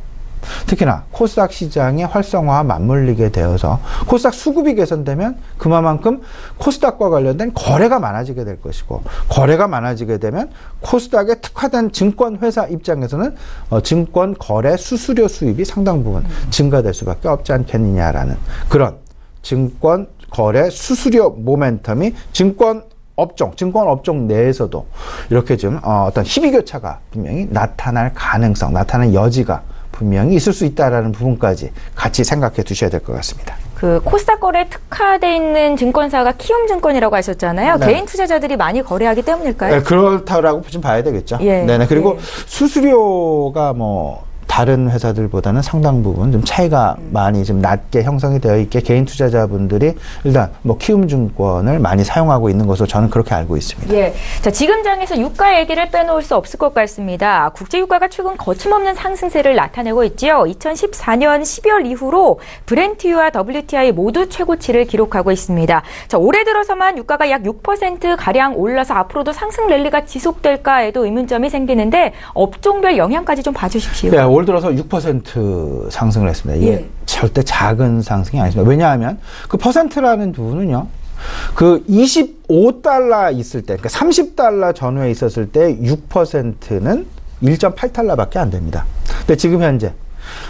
Speaker 2: 특히나 코스닥 시장의 활성화와 맞물리게 되어서 코스닥 수급이 개선되면 그만큼 코스닥과 관련된 거래가 많아지게 될 것이고, 거래가 많아지게 되면 코스닥에 특화된 증권회사 입장에서는 증권 거래 수수료 수입이 상당 부분 증가될 수밖에 없지 않겠느냐라는 그런 증권 거래 수수료 모멘텀이 증권 업종 내에서도 이렇게 좀 어떤 희비교차가 분명히 나타날 가능성, 나타날 여지가 분명히 있을 수 있다라는 부분까지 같이 생각해 두셔야 될 것 같습니다.
Speaker 1: 그 코스닥 거래에 특화되어 있는 증권사가 키움증권이라고 하셨잖아요. 네. 개인 투자자들이 많이 거래하기 때문일까요?
Speaker 2: 네, 그렇다라고 좀 봐야 되겠죠.
Speaker 1: 예.
Speaker 2: 네네. 그리고
Speaker 1: 예.
Speaker 2: 수수료가 다른 회사들보다는 상당 부분 좀 차이가 많이 좀 낮게 형성이 되어 있게 개인 투자자분들이 일단 키움증권을 많이 사용하고 있는 것으로 저는 그렇게 알고 있습니다.
Speaker 1: 예. 자, 지금 장에서 유가 얘기를 빼놓을 수 없을 것 같습니다. 국제 유가가 최근 거침없는 상승세를 나타내고 있지요. 2014년 12월 이후로 브렌트유와 WTI 모두 최고치를 기록하고 있습니다. 자, 올해 들어서만 유가가 약 6% 가량 올라서 앞으로도 상승 랠리가 지속될까에도 의문점이 생기는데 업종별 영향까지 좀 봐주십시오.
Speaker 2: 네, 올 들어서 6% 상승을 했습니다. 이게 예. 절대 작은 상승이 아닙니다. 왜냐하면 그 퍼센트라는 부분은요, 그 25달러 있을 때, 그러니까 30달러 전후에 있었을 때 6%는 1.8달러밖에 안 됩니다. 근데 지금 현재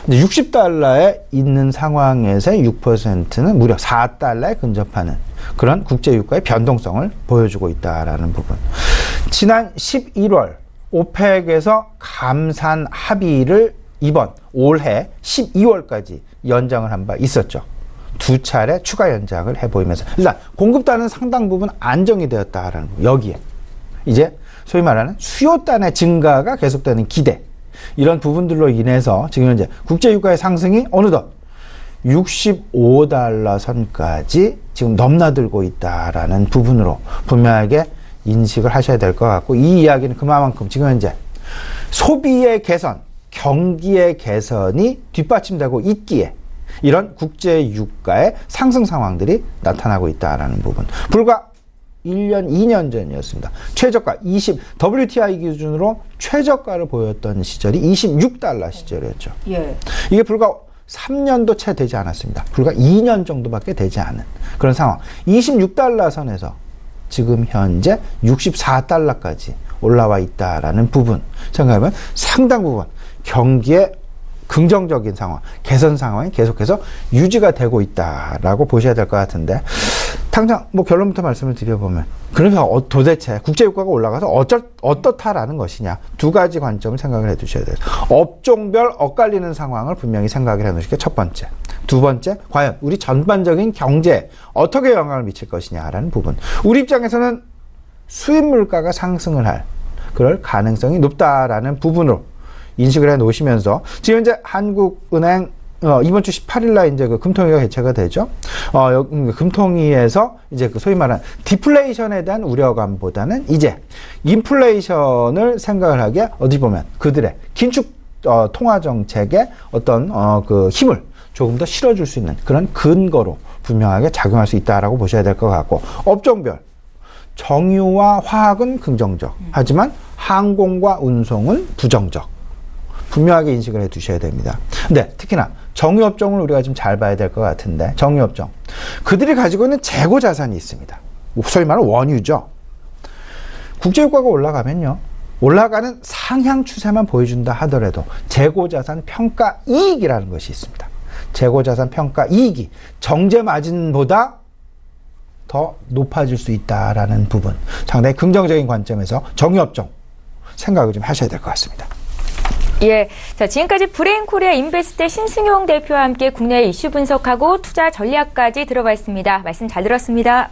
Speaker 2: 60달러에 있는 상황에서의 6%는 무려 4달러에 근접하는 그런 국제유가의 변동성을 보여주고 있다라는 부분. 지난 11월 오펙에서 감산 합의를 이번 올해 12월까지 연장을 한 바 있었죠. 두 차례 추가 연장을 해보이면서 일단 공급단은 상당 부분 안정이 되었다라는 거. 여기에 이제 소위 말하는 수요단의 증가가 계속되는 기대, 이런 부분들로 인해서 지금 현재 국제유가의 상승이 어느덧 65달러 선까지 지금 넘나들고 있다라는 부분으로 분명하게 인식을 하셔야 될 것 같고, 이 이야기는 그만큼 지금 현재 소비의 개선, 경기의 개선이 뒷받침되고 있기에 이런 국제 유가의 상승 상황들이 나타나고 있다라는 부분. 불과 1년, 2년 전이었습니다. 최저가 WTI 기준으로 최저가를 보였던 시절이 26달러 시절이었죠.
Speaker 1: 예.
Speaker 2: 이게 불과 3년도 채 되지 않았습니다. 불과 2년 정도밖에 되지 않은 그런 상황. 26달러 선에서 지금 현재 64달러까지 올라와 있다라는 부분 생각하면 상당 부분 경기의 긍정적인 상황, 개선 상황이 계속해서 유지가 되고 있다라고 보셔야 될 것 같은데, 당장 뭐 결론부터 말씀을 드려보면, 그러면 도대체 국제유가가 올라가서 어떻다라는 것이냐, 두 가지 관점을 생각을 해 두셔야 돼요. 업종별 엇갈리는 상황을 분명히 생각을 해 놓으시게 첫 번째. 두 번째, 과연 우리 전반적인 경제에 어떻게 영향을 미칠 것이냐라는 부분. 우리 입장에서는 수입 물가가 상승을 할 그럴 가능성이 높다라는 부분으로 인식을 해 놓으시면서, 지금 현재 한국은행 이번 주 18일 날 이제 그 금통위가 개최가 되죠. 금통위에서 이제 그 소위 말하는 디플레이션에 대한 우려감보다는 이제 인플레이션을 생각을 하기에 어디 보면 그들의 긴축 통화 정책의 어떤 그 힘을 조금 더 실어줄 수 있는 그런 근거로 분명하게 작용할 수 있다라고 보셔야 될 것 같고, 업종별 정유와 화학은 긍정적, 하지만 항공과 운송은 부정적. 분명하게 인식을 해 두셔야 됩니다. 근데 특히나 정유업종을 우리가 좀 잘 봐야 될 것 같은데, 정유업종. 그들이 가지고 있는 재고 자산이 있습니다. 소위 말하는 원유죠. 국제유가가 올라가면요, 올라가는 상향 추세만 보여준다 하더라도 재고 자산 평가 이익이라는 것이 있습니다. 재고 자산 평가 이익이 정제 마진보다 더 높아질 수 있다라는 부분. 상당히 긍정적인 관점에서 정유업종 생각을 좀 하셔야 될 것 같습니다.
Speaker 1: 예. 자, 지금까지 브레인코리아 인베스트 신승용 대표와 함께 국내 이슈 분석하고 투자 전략까지 들어봤습니다. 말씀 잘 들었습니다.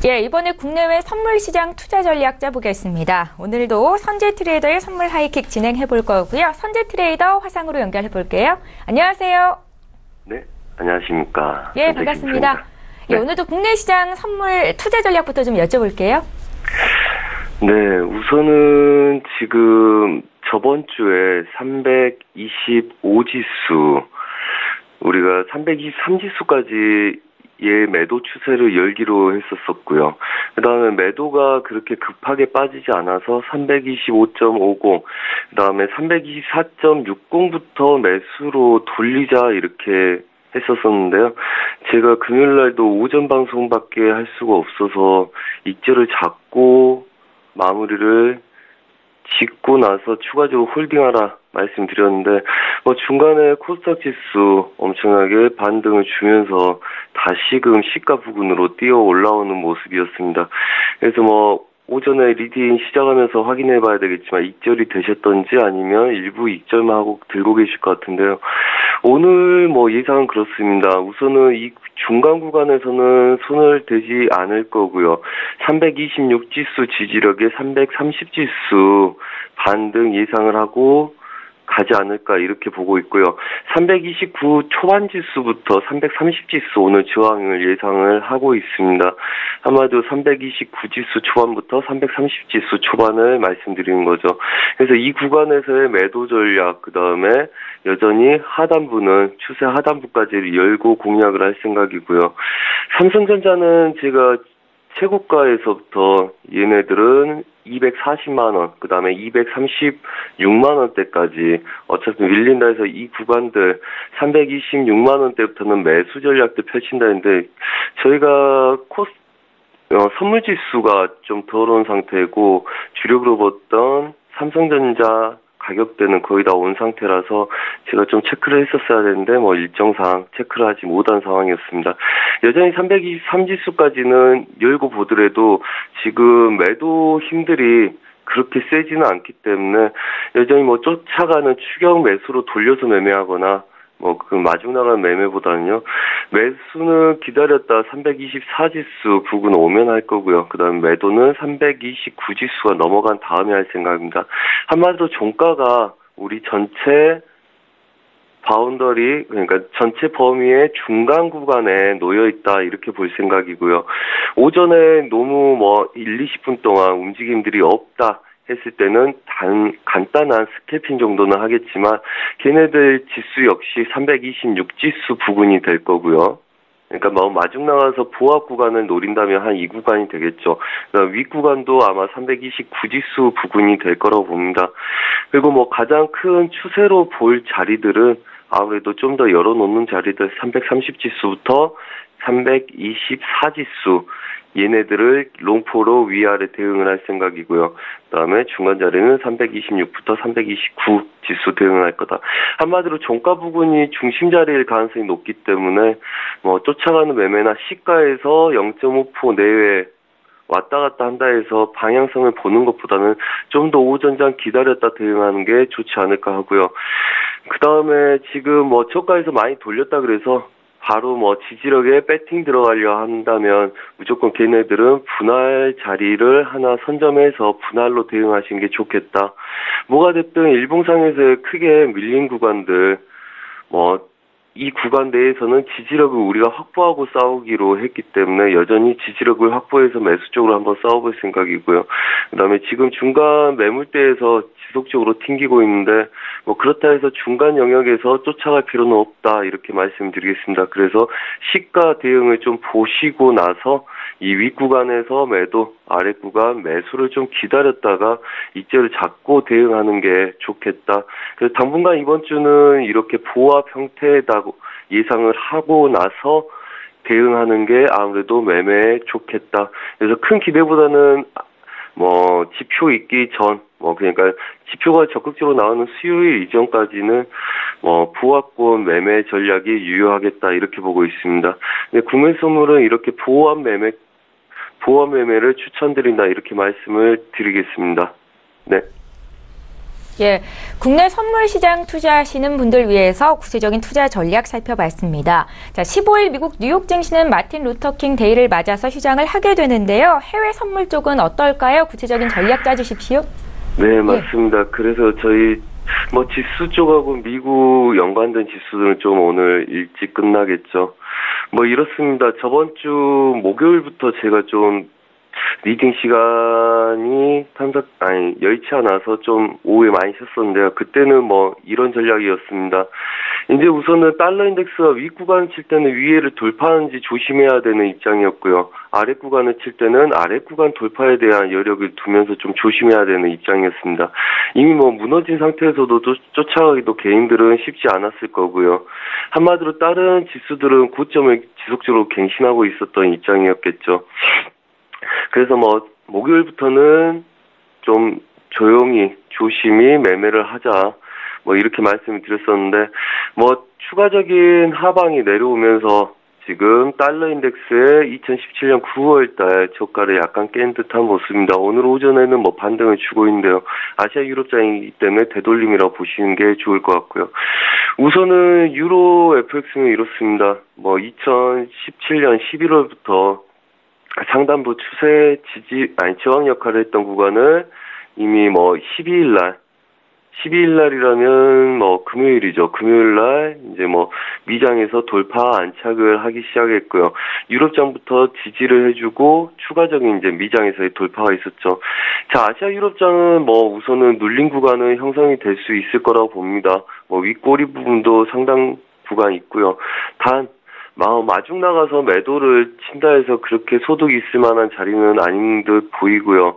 Speaker 1: 예, 이번에 국내외 선물 시장 투자 전략 짜보겠습니다. 오늘도 선재 트레이더의 선물 하이킥 진행해 볼 거고요. 선재 트레이더 화상으로 연결해 볼게요. 안녕하세요.
Speaker 3: 네, 안녕하십니까.
Speaker 1: 예, 반갑습니다.
Speaker 3: 네.
Speaker 1: 예, 오늘도 국내 시장 선물 투자 전략부터 좀 여쭤볼게요.
Speaker 3: 네, 우선은 지금 저번 주에 325지수, 우리가 323지수까지 매도 추세를 열기로 했었었고요. 그 다음에 매도가 그렇게 급하게 빠지지 않아서 325.50, 그 다음에 324.60부터 매수로 돌리자 이렇게 했었었는데요. 제가 금요일날도 오전 방송밖에 할 수가 없어서 익절을 잡고 마무리를 짓고 나서 추가적으로 홀딩하라 말씀드렸는데, 중간에 코스닥 지수 엄청나게 반등을 주면서 다시금 시가 부근으로 뛰어 올라오는 모습이었습니다. 그래서 오전에 리딩 시작하면서 확인해 봐야 되겠지만 익절이 되셨던지 아니면 일부 익절만 하고 들고 계실 것 같은데요. 오늘 예상은 그렇습니다. 우선은 이 중간 구간에서는 손을 대지 않을 거고요. 326지수 지지력에 330지수 반등 예상을 하고 가지 않을까 이렇게 보고 있고요. 329 초반 지수부터 330 지수 오늘 저항을 예상을 하고 있습니다. 아마도 329 지수 초반부터 330 지수 초반을 말씀드리는 거죠. 그래서 이 구간에서의 매도 전략, 그 다음에 여전히 하단부는 추세 하단부까지 열고 공략을 할 생각이고요. 삼성전자는 제가 최고가에서부터 얘네들은 240만원, 그 다음에 236만원대까지 어차피 밀린다 해서 이 구간들 326만원대부터는 매수 전략도 펼친다는데, 저희가 선물지수가 좀 덜 온 상태고 주력으로 봤던 삼성전자 가격대는 거의 다 온 상태라서 제가 좀 체크를 했었어야 되는데 일정상 체크를 하지 못한 상황이었습니다. 여전히 323지수까지는 열고 보더라도 지금 매도 힘들이 그렇게 세지는 않기 때문에 여전히 쫓아가는 추격 매수로 돌려서 매매하거나 그 마중 나가는 매매보다는요, 매수는 기다렸다 324지수 부근 오면 할 거고요. 그 다음에 매도는 329지수가 넘어간 다음에 할 생각입니다. 한마디로 종가가 우리 전체 바운더리, 그러니까 전체 범위의 중간 구간에 놓여 있다 이렇게 볼 생각이고요. 오전에 너무 1, 20분 동안 움직임들이 없다 했을 때는 간단한 스캘핑 정도는 하겠지만 걔네들 지수 역시 326 지수 부근이 될 거고요. 그러니까 마중 나가서 보합 구간을 노린다면 한 이 구간이 되겠죠. 윗 구간도 아마 329 지수 부근이 될 거라고 봅니다. 그리고 가장 큰 추세로 볼 자리들은 아무래도 좀 더 열어놓는 자리들 330 지수부터 324 지수 얘네들을 롱포로 위아래 대응을 할 생각이고요. 그다음에 중간 자리는 326부터 329 지수 대응을 할 거다. 한마디로 종가 부근이 중심 자리일 가능성이 높기 때문에 쫓아가는 매매나 시가에서 0.5% 내외 왔다 갔다 한다 해서 방향성을 보는 것보다는 좀 더 오전장 기다렸다 대응하는 게 좋지 않을까 하고요. 그 다음에 지금 저가에서 많이 돌렸다 그래서 바로 지지력에 배팅 들어가려 한다면 무조건 걔네들은 분할 자리를 하나 선점해서 분할로 대응하시는 게 좋겠다. 뭐가 됐든 일봉상에서 크게 밀린 구간들 이 구간 내에서는 지지력을 우리가 확보하고 싸우기로 했기 때문에 여전히 지지력을 확보해서 매수 쪽으로 한번 싸워볼 생각이고요. 그다음에 지금 중간 매물대에서 지속적으로 튕기고 있는데 그렇다 해서 중간 영역에서 쫓아갈 필요는 없다 이렇게 말씀드리겠습니다. 그래서 시가 대응을 좀 보시고 나서 이 윗구간에서 매도, 아랫구간 매수를 좀 기다렸다가 이제를 잡고 대응하는 게 좋겠다. 그래서 당분간 이번 주는 이렇게 보합 형태다고 예상을 하고 나서 대응하는 게 아무래도 매매에 좋겠다. 그래서 큰 기대보다는 지표 있기 전, 그러니까 지표가 적극적으로 나오는 수요일 이전까지는 보합권 매매 전략이 유효하겠다 이렇게 보고 있습니다. 근데 국내 선물은 이렇게 보합 매매를 추천드린다 이렇게 말씀을 드리겠습니다. 네.
Speaker 1: 예, 국내 선물 시장 투자하시는 분들 위해서 구체적인 투자 전략 살펴봤습니다. 자, 15일 미국 뉴욕 증시는 마틴 루터킹 데이를 맞아서 휴장을 하게 되는데요. 해외 선물 쪽은 어떨까요? 구체적인 전략 짜주십시오.
Speaker 3: 네, 맞습니다. 그래서 저희 지수 쪽하고 미국 연관된 지수들은 좀 오늘 일찍 끝나겠죠. 이렇습니다. 저번 주 목요일부터 제가 좀 리딩 시간이 여의치 않아서 좀 오후에 많이 쉬었었는데요. 그때는 이런 전략이었습니다. 이제 우선은 달러 인덱스가 윗구간을 칠 때는 위에를 돌파하는지 조심해야 되는 입장이었고요. 아랫구간을 칠 때는 아랫구간 돌파에 대한 여력을 두면서 좀 조심해야 되는 입장이었습니다. 이미 무너진 상태에서도 쫓아가기도 개인들은 쉽지 않았을 거고요. 한마디로 다른 지수들은 고점을 지속적으로 갱신하고 있었던 입장이었겠죠. 그래서 목요일부터는 좀 조심히 매매를 하자 이렇게 말씀을 드렸었는데 추가적인 하방이 내려오면서 지금 달러 인덱스의 2017년 9월달 저가를 약간 깬 듯한 모습입니다. 오늘 오전에는 반등을 주고 있는데요. 아시아 유럽장이기 때문에 되돌림이라고 보시는 게 좋을 것 같고요. 우선은 유로 FX는 이렇습니다. 2017년 11월부터 상단부 추세 저항 역할을 했던 구간을 이미 12일날이라면 금요일이죠. 금요일날 이제 미장에서 돌파 안착을 하기 시작했고요. 유럽장부터 지지를 해주고 추가적인 이제 미장에서의 돌파가 있었죠. 자, 아시아 유럽장은 우선은 눌린 구간은 형성이 될 수 있을 거라고 봅니다. 윗꼬리 부분도 상당 구간 있고요. 단 마중 나가서 매도를 친다 해서 그렇게 소득이 있을 만한 자리는 아닌 듯 보이고요.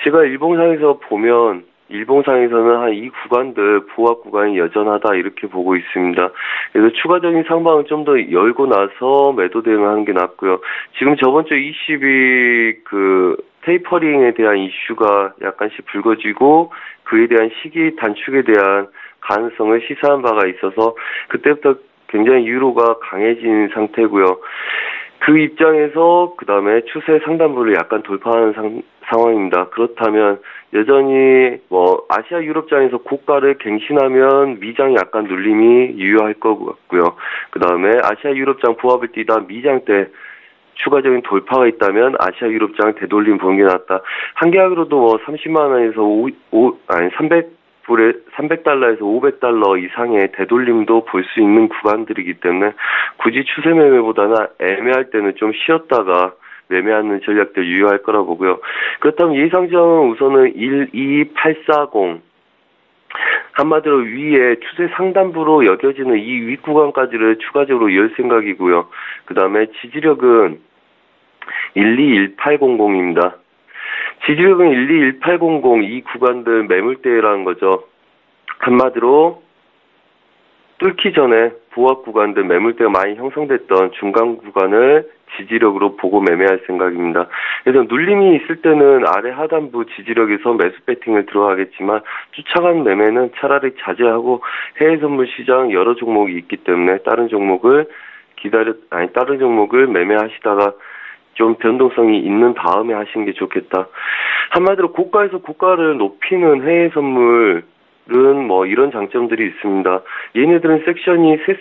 Speaker 3: 제가 일봉상에서 보면 일봉상에서는 한 이 구간들 보합 구간이 여전하다 이렇게 보고 있습니다. 그래서 추가적인 상방을 좀 더 열고 나서 매도 대응을 하는 게 낫고요. 지금 저번 주 ECB 테이퍼링에 대한 이슈가 약간씩 불거지고 그에 대한 시기 단축에 대한 가능성을 시사한 바가 있어서 그때부터 굉장히 유로가 강해진 상태고요. 그 입장에서 그 다음에 추세 상단부를 약간 돌파하는 상황입니다. 그렇다면 여전히 아시아 유럽장에서 고가를 갱신하면 미장이 약간 눌림이 유효할 것 같고요. 그 다음에 아시아 유럽장 보합을 뛰다 미장 때 추가적인 돌파가 있다면 아시아 유럽장 되돌림 보는 게 낫다. 한 계약으로도 30만 원에서 300 300달러에서 500달러 이상의 되돌림도 볼 수 있는 구간들이기 때문에 굳이 추세 매매보다는 애매할 때는 좀 쉬었다가 매매하는 전략들 유효할 거라 보고요. 그렇다면 예상점은 우선은 12840 한마디로 위에 추세 상단부로 여겨지는 이 윗구간까지를 추가적으로 열 생각이고요. 그 다음에 지지력은 121800입니다. 지지력은 121800 이 구간들 매물대라는 거죠. 한마디로 뚫기 전에 보합 구간들 매물대가 많이 형성됐던 중간 구간을 지지력으로 보고 매매할 생각입니다. 그래서 눌림이 있을 때는 아래 하단부 지지력에서 매수 배팅을 들어가겠지만 쫓아가는 매매는 차라리 자제하고 해외 선물 시장 여러 종목이 있기 때문에 다른 종목을 매매하시다가 좀 변동성이 있는 다음에 하시는 게 좋겠다. 한마디로 고가에서 고가를 높이는 해외 선물은 뭐 이런 장점들이 있습니다. 얘네들은 세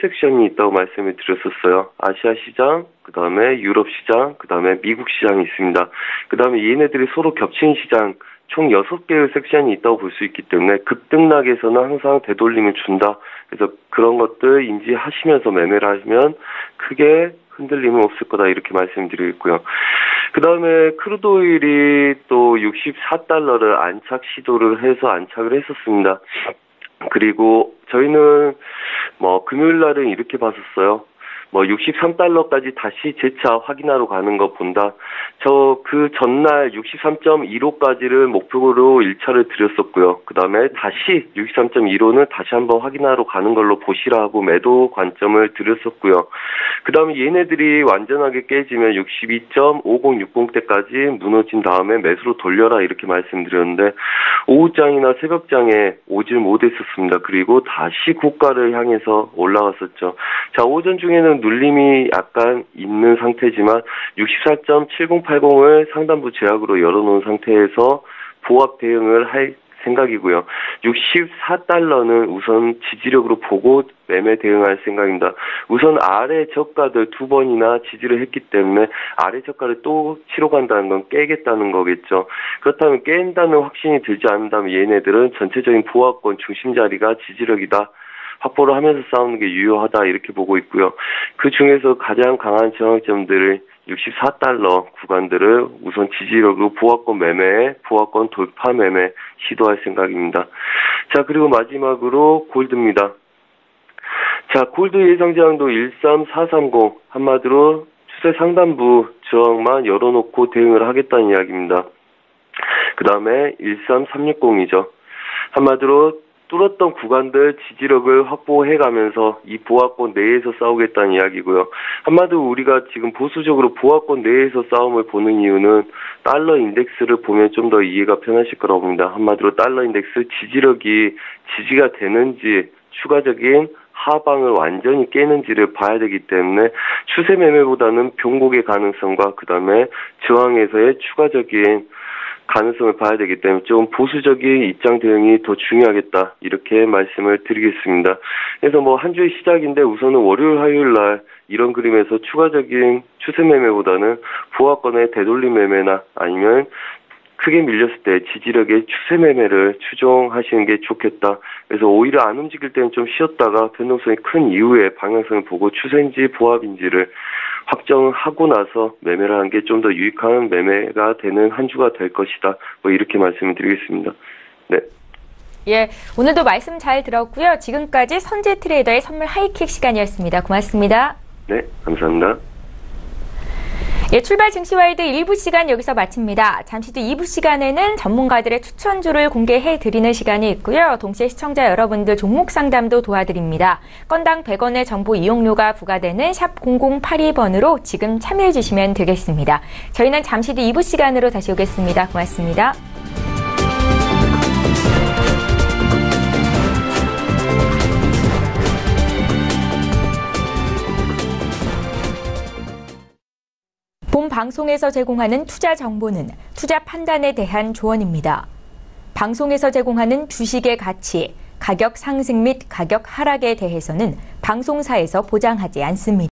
Speaker 3: 섹션이 있다고 말씀을 드렸었어요. 아시아 시장, 그 다음에 유럽 시장, 그 다음에 미국 시장이 있습니다. 그 다음에 얘네들이 서로 겹치는 시장, 총 6개의 섹션이 있다고 볼 수 있기 때문에 급등락에서는 항상 되돌림을 준다. 그래서 그런 것들 인지하시면서 매매를 하시면 크게 흔들림은 없을 거다 이렇게 말씀드리겠고요. 그 다음에 크루드 오일이 또 64달러를 안착 시도를 해서 안착을 했었습니다. 그리고 저희는 금요일 날은 이렇게 봤었어요. 63달러까지 다시 재차 확인하러 가는 거 본다. 그 전날 63.15까지를 목표로 1차를 드렸었고요. 그 다음에 다시 63.15는 다시 한번 확인하러 가는 걸로 보시라 하고 매도 관점을 드렸었고요. 그 다음에 얘네들이 완전하게 깨지면 62.5060대까지 무너진 다음에 매수로 돌려라 이렇게 말씀드렸는데 오후장이나 새벽장에 오질 못했었습니다. 그리고 다시 고가를 향해서 올라갔었죠. 자, 오전 중에는 눌림이 약간 있는 상태지만 64.7080을 상단부 제약으로 열어놓은 상태에서 보합 대응을 할 생각이고요. 64달러는 우선 지지력으로 보고 매매 대응할 생각입니다. 우선 아래 저가들 2번이나 지지를 했기 때문에 아래 저가를 또 치러 간다는 건 깨겠다는 거겠죠. 그렇다면 깬다는 확신이 들지 않는다면 얘네들은 전체적인 보합권 중심 자리가 지지력이다. 확보를 하면서 싸우는 게 유효하다 이렇게 보고 있고요. 그 중에서 가장 강한 저항점들을 64달러 구간들을 우선 지지력으로 보합권 매매, 보합권 돌파 매매 시도할 생각입니다. 자, 그리고 마지막으로 골드입니다. 자, 골드 예상 저항도 13430 한마디로 추세 상단부 저항만 열어놓고 대응을 하겠다는 이야기입니다. 그 다음에 13360이죠. 한마디로 뚫었던 구간들 지지력을 확보해가면서 이 보합권 내에서 싸우겠다는 이야기고요. 한마디로 우리가 지금 보수적으로 보합권 내에서 싸움을 보는 이유는 달러 인덱스를 보면 좀 더 이해가 편하실 거라고 봅니다. 한마디로 달러 인덱스 지지가 되는지 추가적인 하방을 완전히 깨는지를 봐야 되기 때문에 추세 매매보다는 변곡의 가능성과 그 다음에 저항에서의 추가적인 가능성을 봐야 되기 때문에 좀 보수적인 입장 대응이 더 중요하겠다 이렇게 말씀을 드리겠습니다. 그래서 한 주의 시작인데 우선은 월요일 화요일 날 이런 그림에서 추가적인 추세 매매보다는 보합권의 되돌림 매매나 아니면 크게 밀렸을 때 지지력의 추세 매매를 추종하시는 게 좋겠다. 그래서 오히려 안 움직일 때는 좀 쉬었다가 변동성이 큰 이후에 방향성을 보고 추세인지 보합인지를 확정하고 나서 매매를 하는 게 좀 더 유익한 매매가 되는 한 주가 될 것이다. 이렇게 말씀을 드리겠습니다. 네.
Speaker 1: 예, 오늘도 말씀 잘 들었고요. 지금까지 선재 트레이더의 선물 하이킥 시간이었습니다. 고맙습니다.
Speaker 3: 네, 감사합니다.
Speaker 1: 예, 출발 증시와이드 1부 시간 여기서 마칩니다. 잠시 뒤 2부 시간에는 전문가들의 추천주를 공개해드리는 시간이 있고요. 동시에 시청자 여러분들 종목 상담도 도와드립니다. 건당 100원의 정보 이용료가 부과되는 샵 0082번으로 지금 참여해 주시면 되겠습니다. 저희는 잠시 뒤 2부 시간으로 다시 오겠습니다. 고맙습니다. 본 방송에서 제공하는 투자 정보는 투자 판단에 대한 조언입니다. 방송에서 제공하는 주식의 가치, 가격 상승 및 가격 하락에 대해서는 방송사에서 보장하지 않습니다.